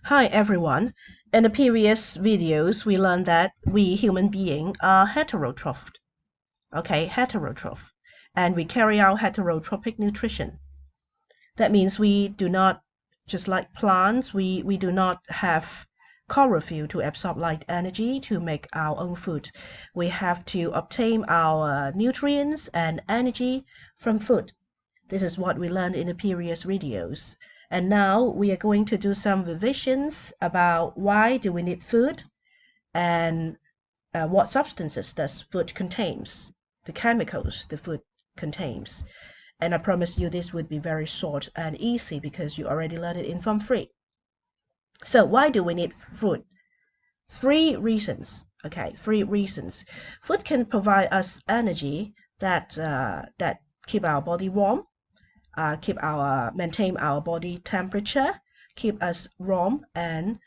Hi everyone. In the previous videos, we learned that we human beings are heterotrophed. Okay, heterotroph. And we carry out heterotrophic nutrition. That means we do not, just like plants, we do not have chlorophyll to absorb light energy to make our own food. We have to obtain our nutrients and energy from food. This is what we learned in the previous videos. And now we are going to do some revisions about why do we need food and what substances does food contains, the chemicals the food contains. And I promise you this would be very short and easy because you already learned it in Form 3. So why do we need food? 3 reasons. Okay, 3 reasons. Food can provide us energy that keep our body warm, maintain our body temperature, keep us warm, and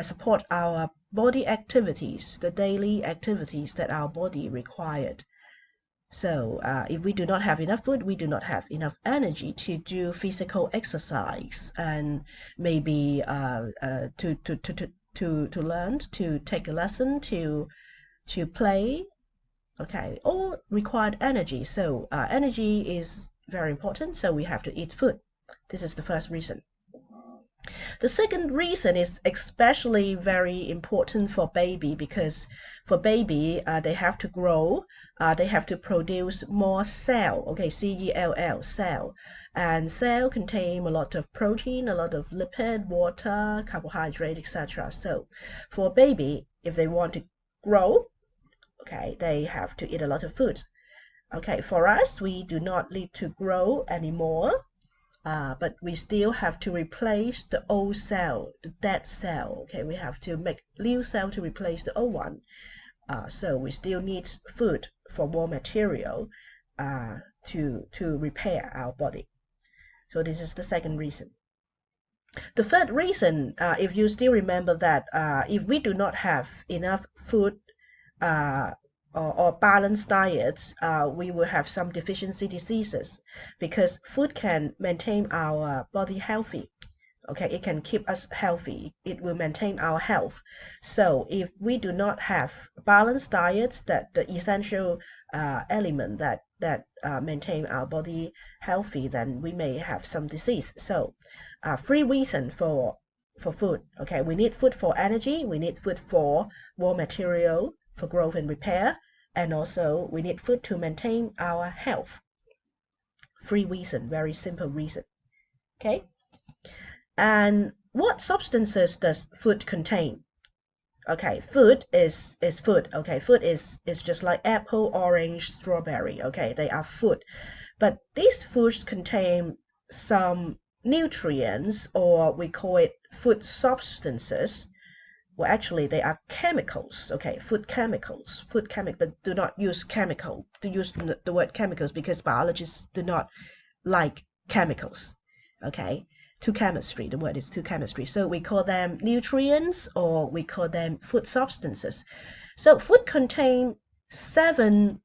support our body activities, the daily activities that our body required. So if we do not have enough food, we do not have enough energy to do physical exercise and maybe to learn, to take a lesson, to play. Okay, all required energy. So energy is very important, so we have to eat food. This is the first reason. The second reason is especially very important for baby because for baby they have to grow, they have to produce more cell. Okay, cell, cell, and cell contain a lot of protein, a lot of lipid, water, carbohydrate, etc. So for baby, if they want to grow, okay, they have to eat a lot of food. Okay, for us, we do not need to grow anymore, but we still have to replace the old cell, the dead cell. Okay, we have to make new cell to replace the old one. So we still need food for raw material to repair our body. So this is the second reason. The third reason, if you still remember that if we do not have enough food or balanced diets, we will have some deficiency diseases because food can maintain our body healthy. Okay, it can keep us healthy. It will maintain our health. So if we do not have balanced diets, that the essential element that maintain our body healthy, then we may have some disease. So 3 reasons for food. Okay, we need food for energy, we need food for raw material, for growth and repair, and also we need food to maintain our health. 3 reasons, very simple reason. Okay, and what substances does food contain? Okay, food is food. Okay, food is just like apple, orange, strawberry. Okay, they are food, but these foods contain some nutrients, or we call it food substances. Well, actually, they are chemicals. Okay, food chemicals, but do not use chemical. To use the word chemicals because biologists do not like chemicals. Okay, to chemistry, the word is to chemistry. So we call them nutrients, or we call them food substances. So food contain 7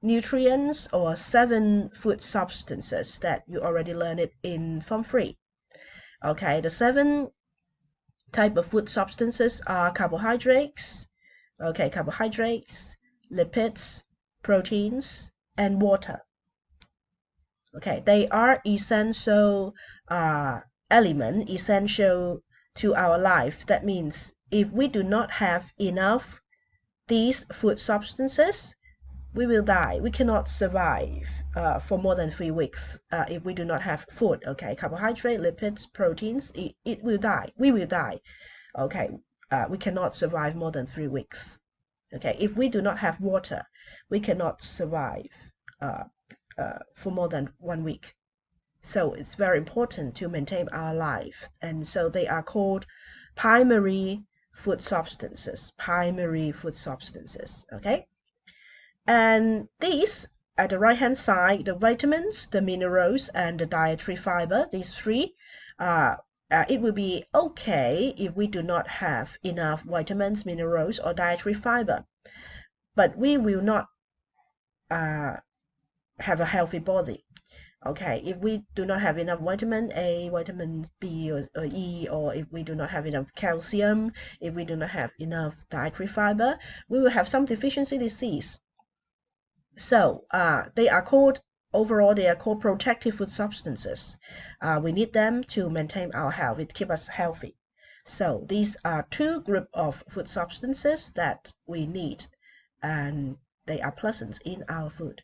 nutrients or 7 food substances that you already learned it in Form 3. Okay, the 7 type of food substances are carbohydrates, lipids, proteins, and water. Okay, they are essential element, essential to our life. That means if we do not have enough these food substances, we will die. We cannot survive for more than 3 weeks if we do not have food. Okay, carbohydrate, lipids, proteins, it will die. We will die. Okay, we cannot survive more than 3 weeks. Okay, if we do not have water, we cannot survive for more than 1 week. So it's very important to maintain our life, and so they are called primary food substances. Primary food substances. Okay. And these, at the right hand side, the vitamins, the minerals, and the dietary fiber, these 3, it will be okay if we do not have enough vitamins, minerals, or dietary fiber. But we will not have a healthy body. Okay, if we do not have enough vitamin A, vitamin B or E, or if we do not have enough calcium, if we do not have enough dietary fiber, we will have some deficiency disease. So they are called, overall, they are called protective food substances. We need them to maintain our health, it keeps us healthy. So these are two groups of food substances that we need, and they are present in our food.